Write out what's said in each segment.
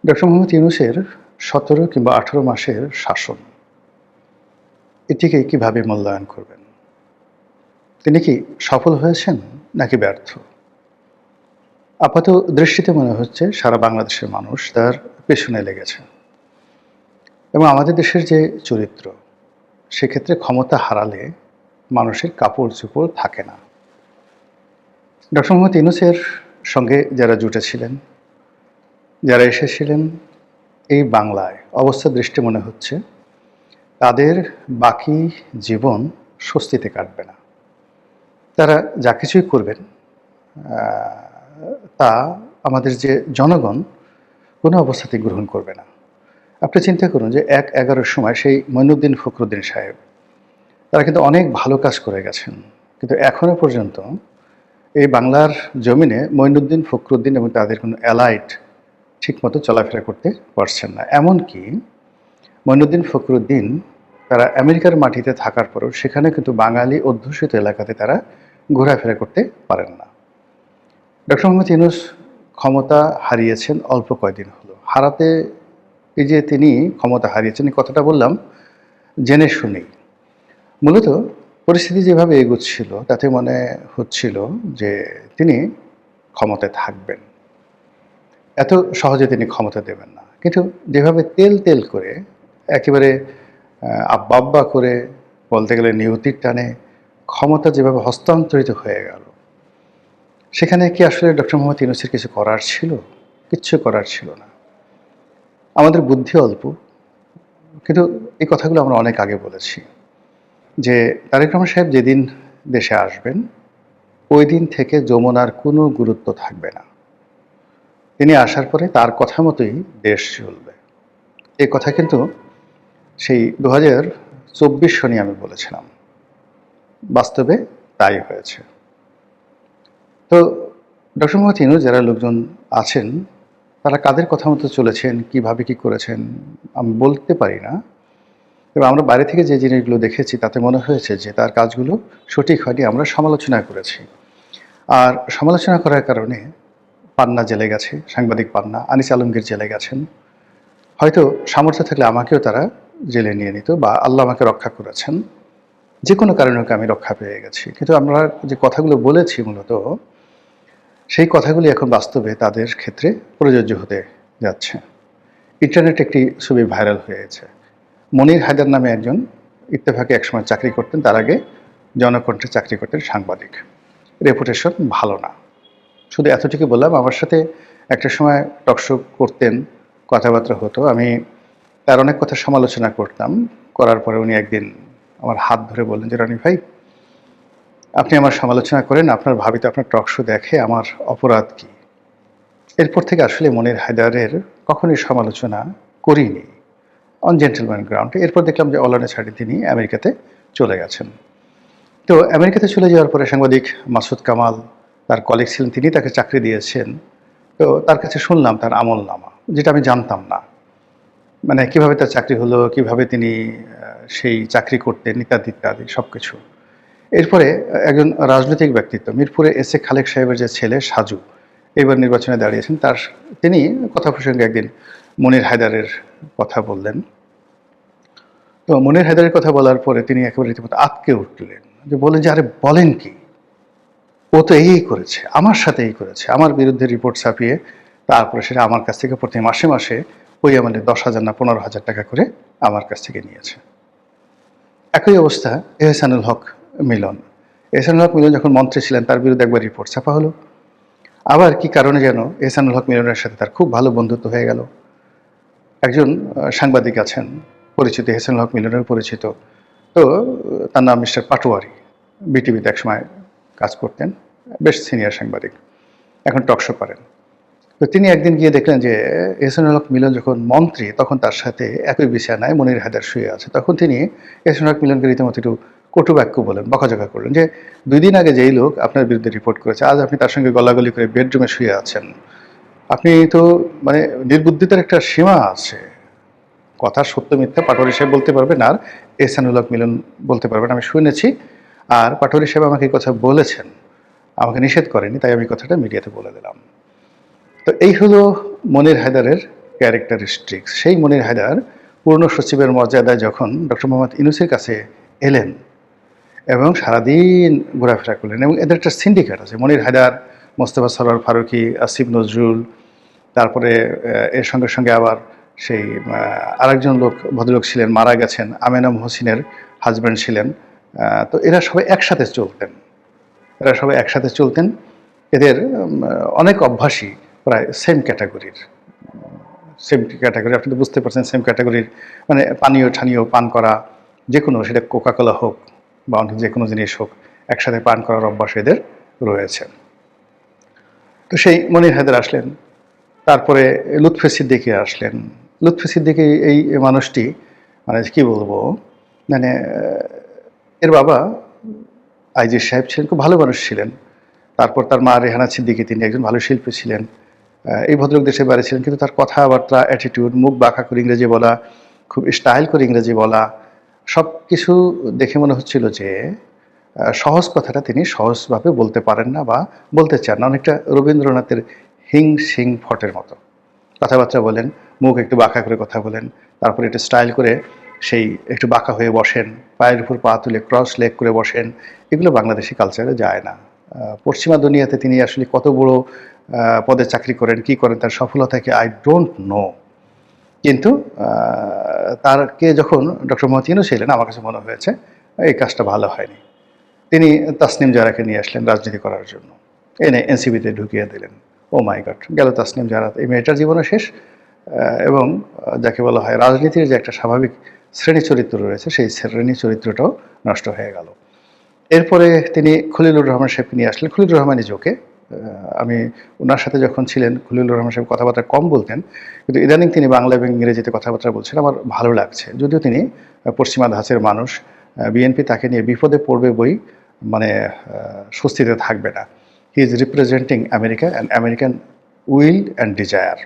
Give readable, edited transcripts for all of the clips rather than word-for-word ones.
Doctor Mohammad ইউনূসের ১৭ কিংবা ১৮ মাসের শাসন, এটিকে কিভাবে মূল্যায়ন করবেন? তিনি কি সফল হয়েছেন নাকি ব্যর্থ? আপাত দৃষ্টিতে মনে হচ্ছে সারা বাংলাদেশের মানুষ তার পেছনে লেগেছে এবং আমাদের দেশের যে চরিত্র, সেক্ষেত্রে ক্ষমতা হারালে মানুষের কাপড়-চোপড় থাকে না। ডক্টর মোহাম্মদ ইউনূসের সঙ্গে যারা জুটেছিলেন, যারা এসেছিলেন এই বাংলায়, অবস্থার দৃষ্টি মনে হচ্ছে তাদের বাকি জীবন স্বস্তিতে কাটবে না। তারা যা কিছুই করবেন তা আমাদের যে জনগণ কোনো অবস্থাতেই গ্রহণ করবে না। আপনি চিন্তা করুন যে ১/১১-র সময় সেই মঈনুদ্দিন ফখরুদ্দীন সাহেব, তারা কিন্তু অনেক ভালো কাজ করে গেছেন, কিন্তু এখনো পর্যন্ত এই বাংলার জমিনে মঈনুদ্দিন ফখরুদ্দীন এবং তাদের কোনো অ্যালাইড ঠিকমতো চলাফেরা করতে পারছেন না। এমনকি মঈনুদ্দিন ফখরুদ্দীন তারা আমেরিকার মাটিতে থাকার পরেও সেখানে কিন্তু বাঙালি অধ্যুষিত এলাকাতে তারা ঘোরাফেরা করতে পারেন না। ডক্টর মোহাম্মদ ইউনূস ক্ষমতা হারিয়েছেন অল্প কয়েকদিন হলো। হারাতে এই যে তিনি ক্ষমতা হারিয়েছেন, এই কথাটা বললাম জেনে শুনেই। মূলত পরিস্থিতি যেভাবে এগোচ্ছিল তাতে মনে হচ্ছিল যে তিনি ক্ষমতায় থাকবেন, এত সহজে তিনি ক্ষমতা দেবেন না। কিন্তু যেভাবে তেল তেল করে একেবারে আব্বা আব্বা করে, বলতে গেলে নিয়তির টানে ক্ষমতা যেভাবে হস্তান্তরিত হয়ে গেল, সেখানে কি আসলে ডক্টর মোহাম্মদ ইউনূসের কিছু করার ছিল? কিচ্ছু করার ছিল না। আমাদের বুদ্ধি অল্প, কিন্তু এই কথাগুলো আমরা অনেক আগে বলেছি যে তারেক রহমান সাহেব যেদিন দেশে আসবেন ওই দিন থেকে যমুনার কোনো গুরুত্ব থাকবে না। তিনি আসার পরে তার কথা মতোই দেশ চলবে। এই কথা কিন্তু সেই ২০২৪ সনে আমি বলেছিলাম, বাস্তবে তাই হয়েছে। তো ডক্টর মোহাম্মদ ইউনূস যারা লোকজন আছেন তারা কাদের কথা মতো চলেছেন, কিভাবে কি করেছেন আমি বলতে পারি না, তবে আমরা বাইরে থেকে যে জিনিসগুলো দেখেছি তাতে মনে হয়েছে যে তার কাজগুলো সঠিক হয়নি। আমরা সমালোচনা করেছি, আর সমালোচনা করার কারণে পান্না জেলে গেছে, সাংবাদিক পান্না, আনিস আলমগীর জেলে গেছেন। হয়তো সামর্থ্য থাকলে আমাকেও তারা জেলে নিয়ে নিত, বা আল্লাহ আমাকে রক্ষা করেছেন, যে কোনো কারণে আমি রক্ষা পেয়ে গেছি। কিন্তু আমরা যে কথাগুলো বলেছি মূলত সেই কথাগুলি এখন বাস্তবে তাদের ক্ষেত্রে প্রযোজ্য হতে যাচ্ছে। ইন্টারনেটে একটি ছবি ভাইরাল হয়েছে। মনির হায়দার নামে একজন ইত্তেফাকে একসময় চাকরি করতেন, তার আগে জনকণ্ঠে চাকরি করতেন সাংবাদিক। রেপুটেশন ভালো না। শুধু এতটুকু বললাম, আমার সাথে একটা সময় টকশো করতেন, কথাবার্তা হতো, আমি তার অনেক কথা সমালোচনা করতাম। করার পরে উনি একদিন আমার হাত ধরে বললেন যে, রনি ভাই, আপনি আমার সমালোচনা করেন, আপনার ভাবি তো আপনার টকশো দেখে, আমার অপরাধ কি? এরপর থেকে আসলে মনির হায়দারের কখনোই সমালোচনা করিনি, অন জেন্টেলম্যান গ্রাউন্ডে। এরপর দেখলাম যে অনলাইনে ছাড়ে তিনি আমেরিকাতে চলে গেছেন। তো আমেরিকাতে চলে যাওয়ার পরে সাংবাদিক মাসুদ কামাল, তার কলিগ ছিলেন, তিনি তাকে চাকরি দিয়েছেন। তো তার কাছে শুনলাম তার আমলনামা, যেটা আমি জানতাম না, মানে কিভাবে তার চাকরি হলো, কিভাবে তিনি সেই চাকরি করতেন, ইত্যাদি ইত্যাদি সব কিছু। এরপরে একজন রাজনৈতিক ব্যক্তিত্ব, মিরপুরে এস এ খালেক সাহেবের যে ছেলে সাজু, এবার নির্বাচনে দাঁড়িয়েছেন, তিনি কথা প্রসঙ্গে একদিন মনির হায়দারের কথা বললেন। তো মনির হায়দারের কথা বলার পরে তিনি একেবারে রীতিমতো আঁতকে উঠলেন, যে বলেন যে, আরে বলেন কি, ও তো এই করেছে, আমার সাথে এই করেছে, আমার বিরুদ্ধে রিপোর্ট ছাপিয়ে তারপরে সেটা আমার কাছ থেকে প্রতি মাসে মাসে ওই আমাদের ১০,০০০ না ১৫,০০০ টাকা করে আমার কাছ থেকে নিয়েছে। একই অবস্থা এহসানুল হক মিলন। এহসানুল হক মিলন যখন মন্ত্রী ছিলেন তার বিরুদ্ধে একবার রিপোর্ট ছাপা হলো, আবার কি কারণে যেন এহসানুল হক মিলনের সাথে তার খুব ভালো বন্ধুত্ব হয়ে গেল। একজন সাংবাদিক আছেন পরিচিত, এহসানুল হক মিলনের পরিচিত, তো তার নাম মিস্টার পাটোয়ারি, বিটিভিতে একসময় কাজ করতেন, বেশ সিনিয়র সাংবাদিক, এখন টকশো করেন। তো তিনি একদিন গিয়ে দেখলেন যে এহসানুল হক মিলন যখন মন্ত্রী তখন তার সাথে একই বিছানায় মনির হায়দার শুয়ে আছে। তখন তিনি এহসানুল হক মিলনকে রীতিমতো একটু কটু বাক্য বলেন, বকাঝকা করলেন যে, ২ দিন আগে যেই লোক আপনার বিরুদ্ধে রিপোর্ট করেছে, আজ আপনি তার সঙ্গে গলাগলি করে বেডরুমে শুয়ে আছেন। আপনি তো মানে নির্বুদ্ধিতার একটা সীমা আছে। কথা সত্য মিথ্যা পাটোয়ারি সাহেব বলতে পারবেন, আর এহসানুল হক মিলন বলতে পারবেন, আমি শুনেছি। আর পাটোয়ারি সাহেব আমাকে এই কথা বলেছেন, আমাকে নিষেধ করেনি, তাই আমি কথাটা মিডিয়াতে বলে দিলাম। তো এই হলো মনির হায়দারের ক্যারেক্টারিস্টিক্স। সেই মনির হায়দার পূর্ণ সচিবের মর্যাদায় যখন ডক্টর মোহাম্মদ ইউনূসের কাছে এলেন এবং সারাদিন ঘোরাফেরা করলেন, এবং এদের একটা সিন্ডিকেট আছে, মনির হায়দার, মোস্তফা সরোয়ার ফারুকী, আসিফ নজরুল, তারপরে এর সঙ্গে সঙ্গে আবার সেই আরেকজন ভদ্রলোক ছিলেন, মারা গেছেন, আমেনা মহসিনের হাজব্যান্ড ছিলেন। তো এরা সবাই একসাথে চলতেন। এদের অনেক অভ্যাসই প্রায় সেম ক্যাটাগরির। আপনি তো বুঝতে পারছেন, সেম ক্যাটাগরির মানে পানীয় ঠানীয় পান করা, যে কোনো, সেটা কোকাকোলা হোক বা অন্য যে কোনো জিনিস হোক, একসাথে পান করার অভ্যাস এদের রয়েছে। তো সেই মনির হায়দার আসলেন, তারপরে লুৎফে সিদ্দিকী আসলেন। লুৎফে সিদ্দিকী এই মানুষটি, মানে কি বলবো, মানে এর বাবা আইজি সাহেব ছিলেন, খুব ভালো মানুষ ছিলেন। তারপর তার মা রেহানা সিদ্দিকী, তিনি একজন ভালো শিল্পী ছিলেন। এই ভদ্রলোক দেশের বাইরে ছিলেন, কিন্তু তার কথাবার্তা, অ্যাটিটিউড, মুখ বাঁকা করে ইংরেজি বলা, খুব স্টাইল করে ইংরেজি বলা, সব কিছু দেখে মনে হচ্ছিল যে সহজ কথাটা তিনি সহজভাবে বলতে পারেন না বা বলতে চান না। অনেকটা রবীন্দ্রনাথের হিং সিং ফটের মতো কথাবার্তা বলেন, মুখ একটু বাঁকা করে কথা বলেন, তারপরে একটু স্টাইল করে সেই একটু বাঁকা হয়ে বসেন, পায়ের উপর পা তুলে ক্রস লেগ করে বসেন। এগুলো বাংলাদেশি কালচারে যায় না। পশ্চিমা দুনিয়াতে তিনি আসলে কত বড় পদে চাকরি করেন, কি করেন, তার সফলতাকে আই ডোন্ট নো। কিন্তু তারকে যখন ডক্টর মোহাম্মদ ইউনূস ছিলেন, আমার কাছে মনে হয়েছে এই কাজটা ভালো হয়নি। তিনি তাসনিম জারাকে নিয়ে আসলেন রাজনীতি করার জন্য, এনে এনসিপিতে ঢুকিয়ে দিলেন। ও মাই গড, গেল তাসনিম জারা। এই মেয়েটার জীবনও শেষ, এবং যাকে বলা হয় রাজনীতির যে একটা স্বাভাবিক শ্রেণী চরিত্র রয়েছে, সেই শ্রেণী চরিত্রটাও নষ্ট হয়ে গেল। এরপরে তিনি খলিলুর রহমান সাহেবকে নিয়ে আসলেন। খলিলুর রহমান ইজোকে, আমি ওনার সাথে যখন ছিলেন, খলিলুর রহমান সাহেব কথাবার্তা কম বলতেন, কিন্তু ইদানিং তিনি বাংলা এবং ইংরেজিতে কথাবার্তা বলছেন, আমার ভালো লাগছে। যদিও তিনি পশ্চিমা ধাঁচের মানুষ, বিএনপি তাকে নিয়ে বিপদে পড়বে বই মানে স্বস্তিতে থাকবে না। He is representing America and American will and desire.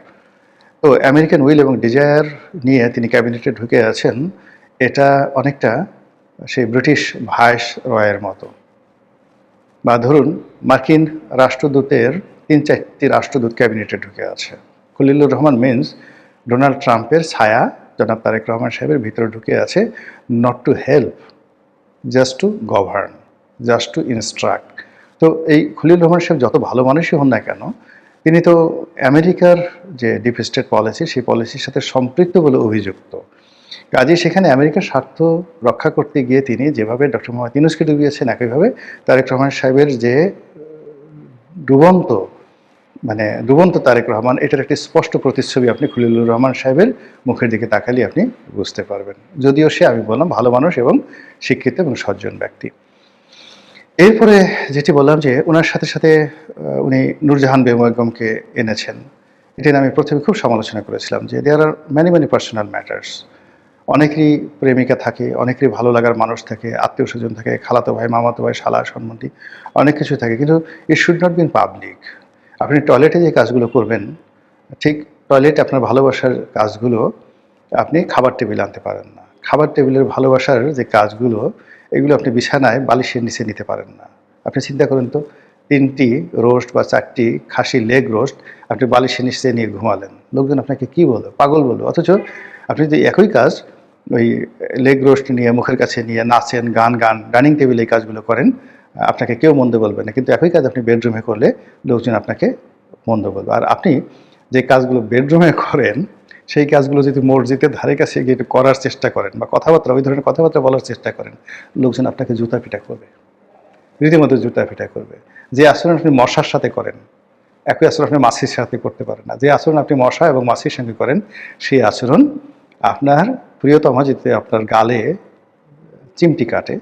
তো আমেরিকান উইল এবং ডিজায়ার নিয়ে তিনি ক্যাবিনেটে ঢুকে আছেন। এটা অনেকটা সেই ব্রিটিশ ভাইস রয়ের মতো, বা ধরুন মার্কিন রাষ্ট্রদূতের ৩-৪টি রাষ্ট্রদূত ক্যাবিনেটে ঢুকে আছে। খলিলুর রহমান মিন্স ডোনাল্ড ট্রাম্পের ছায়া জনাব তারেক রহমান সাহেবের ভিতরে ঢুকে আছে, not to help, just to govern, just to instruct. তো এই খলিলুর রহমান সাহেব যত ভালো মানুষই হন না কেন, তিনি তো আমেরিকার যে ডিপ স্টেট পলিসি, সেই পলিসির সাথে সম্পৃক্ত বলে অভিযুক্ত। কাজেই সেখানে আমেরিকার স্বার্থ রক্ষা করতে গিয়ে তিনি যেভাবে ডক্টর মোহাম্মদ ইউনূসকে ডুবিয়েছেন, একইভাবে তারেক রহমান সাহেবের যে ডুবন্ত ডুবন্ত তারেক রহমান, এটার একটি স্পষ্ট প্রতিচ্ছবি আপনি খলিলুর রহমান সাহেবের মুখের দিকে তাকালে আপনি বুঝতে পারবেন। যদিও সে, আমি বললাম, ভালো মানুষ এবং শিক্ষিত এবং সজ্জন ব্যক্তি। এরপরে যেটি বললাম যে ওনার সাথে সাথে উনি নূরজাহান বেগমকে এনেছেন, এটি আমি প্রথমে খুব সমালোচনা করেছিলাম যে দেয়ার আর ম্যানি পার্সোনাল ম্যাটার্স। অনেকেরই প্রেমিকা থাকে, অনেকেরই ভালো লাগার মানুষ থাকে, আত্মীয় স্বজন থাকে, খালাতো ভাই, মামাতো ভাই, শালা, সম্বন্ধী, অনেক কিছু থাকে, কিন্তু it should not been public. আপনি টয়লেটে যে কাজগুলো করবেন, ঠিক টয়লেটে আপনার ভালোবাসার কাজগুলো আপনি খাবার টেবিলে আনতে পারেন না। খাবার টেবিলের ভালোবাসার যে কাজগুলো, এগুলো আপনি বিছানায় বালিশের নিচে নিতে পারেন না। আপনি চিন্তা করেন তো, 3টি রোস্ট বা 4টি খাসি লেগ রোস্ট আপনি বালিশের নিচে নিয়ে ঘুমালেন, লোকজন আপনাকে কী বলবে, পাগল বলবে। অথচ আপনি যদি একই কাজ ওই লেগ রোস্ট নিয়ে মুখের কাছে নিয়ে নাচেন, ডাইনিং টেবিলে এই কাজগুলো করেন, আপনাকে কেউ মন্দ বলবে না। কিন্তু একই কাজ আপনি বেডরুমে করলে লোকজন আপনাকে মন্দ বলবে। আর আপনি যে কাজগুলো বেডরুমে করেন, সেই কাজগুলো যদি মসজিদের ধারে কাছে গিয়ে একটু করার চেষ্টা করেন বা কথাবার্তা, ওই ধরনের কথাবার্তা বলার চেষ্টা করেন, লোকজন আপনাকে জুতা পিটা করবে, রীতিমতো জুতা পিটা করবে। যে আচরণ আপনি মশার সাথে করেন, একই আচরণ আপনি মাছির সাথে করতে পারেন না। যে আচরণ আপনি মশা এবং মাছির সঙ্গে করেন, সেই আচরণ আপনার প্রিয়তমা যদি আপনার গালে চিমটি কাটে,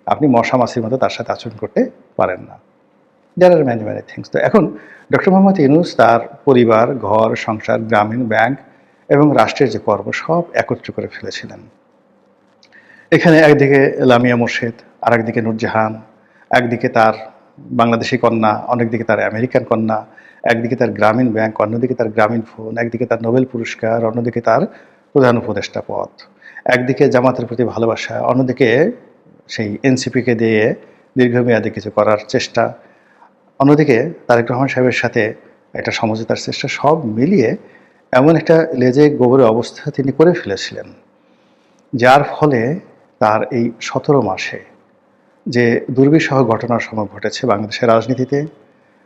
আপনি মশা মাছির মতো তার সাথে আচরণ করতে পারেন না। দেয়ার আর ম্যানি থিংস। তো এখন ডক্টর মোহাম্মদ ইউনূস তার পরিবার, ঘর সংসার, গ্রামীণ ব্যাংক এবং রাষ্ট্রের যে কর্ম, সব একত্র করে ফেলেছিলেন। এখানে একদিকে লামিয়া মোর্শেদ, আর একদিকে নূরজাহান, একদিকে তার বাংলাদেশি কন্যা, অনেকদিকে তার আমেরিকান কন্যা, একদিকে তার গ্রামীণ ব্যাংক, অন্যদিকে তার গ্রামীণ ফোন, একদিকে তার নোবেল পুরস্কার, অন্যদিকে তার প্রধান উপদেষ্টা পদ, একদিকে জামাতের প্রতি ভালোবাসা, অন্যদিকে সেই এনসিপিকে দিয়ে দীর্ঘমেয়াদী কিছু করার চেষ্টা, অন্যদিকে তারেক রহমান সাহেবের সাথে একটা সমঝোতার চেষ্টা, সব মিলিয়ে এমন একটা লেজে গোবরের অবস্থা তিনি করে ফেলেছিলেন, যার ফলে তার এই ১৭ মাসে যে দুর্বিষহ ঘটনাসমূহ ঘটেছে বাংলাদেশের রাজনীতিতে,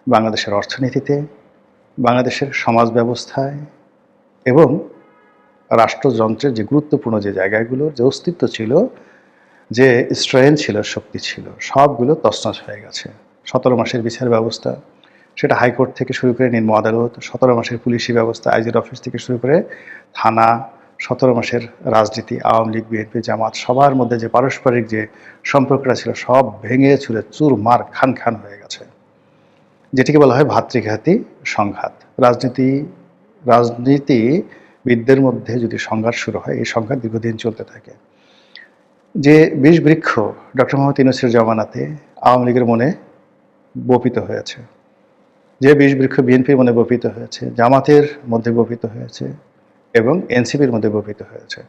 বাংলাদেশের অর্থনীতিতে, বাংলাদেশের সমাজ ব্যবস্থায় এবং রাষ্ট্রযন্ত্রের যে গুরুত্বপূর্ণ যে জায়গাগুলোর যে অস্তিত্ব ছিল, যে স্ট্রেংথ ছিল, শক্তি ছিল, সবগুলো তছনছ হয়ে গেছে। ১৭ মাসের বিচার ব্যবস্থা, সেটা হাইকোর্ট থেকে শুরু করে নিম্ন আদালত, ১৭ মাসের পুলিশি ব্যবস্থা, আইজির অফিস থেকে শুরু করে থানা, ১৭ মাসের রাজনীতি, আওয়ামী লীগ, বিএনপি, জামাত, সবার মধ্যে যে পারস্পরিক যে সম্পর্কটা ছিল সব ভেঙে চুরে চুরমার খান খান হয়ে গেছে, যেটিকে বলা হয় ভাতৃঘাতী সংঘাত। রাজনীতিবিদদের মধ্যে যদি সংঘাত শুরু হয়, এই সংঘাত দীর্ঘদিন চলতে থাকে। যে বিষ বৃক্ষ ডক্টর মোহাম্মদ ইউনূসের জমানাতে আওয়ামী লীগের মনে বপিত হয়েছে, যে বিষ বৃক্ষ বিএনপির মনে বপিত হয়েছে, জামাতের মধ্যে বপিত হয়েছে এবং এনসিপির মধ্যে বপিত হয়েছে,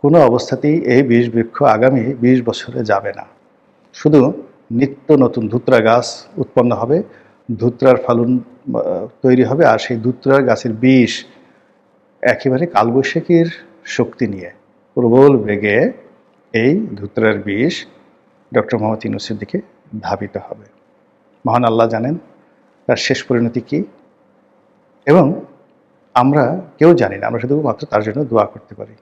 কোনো অবস্থাতেই এই বিষ বৃক্ষ আগামী ২০ বছরে যাবে না। শুধু নিত্য নতুন ধুতরা গাছ উৎপন্ন হবে, ধুতরার ফালুন তৈরি হবে, আর সেই ধুতরার গাছের বিষ একেবারে কালবৈশাখীর শক্তি নিয়ে প্রবল বেগে এই ধুতরার বিষ ডক্টর মোহাম্মদ ইউনূসের দিকে ধাবিত হবে। মহান আল্লাহ জানেন তার শেষ পরিণতি কী, এবং আমরা কেউ জানি না, আমরা শুধুমাত্র তার জন্য দোয়া করতে পারি।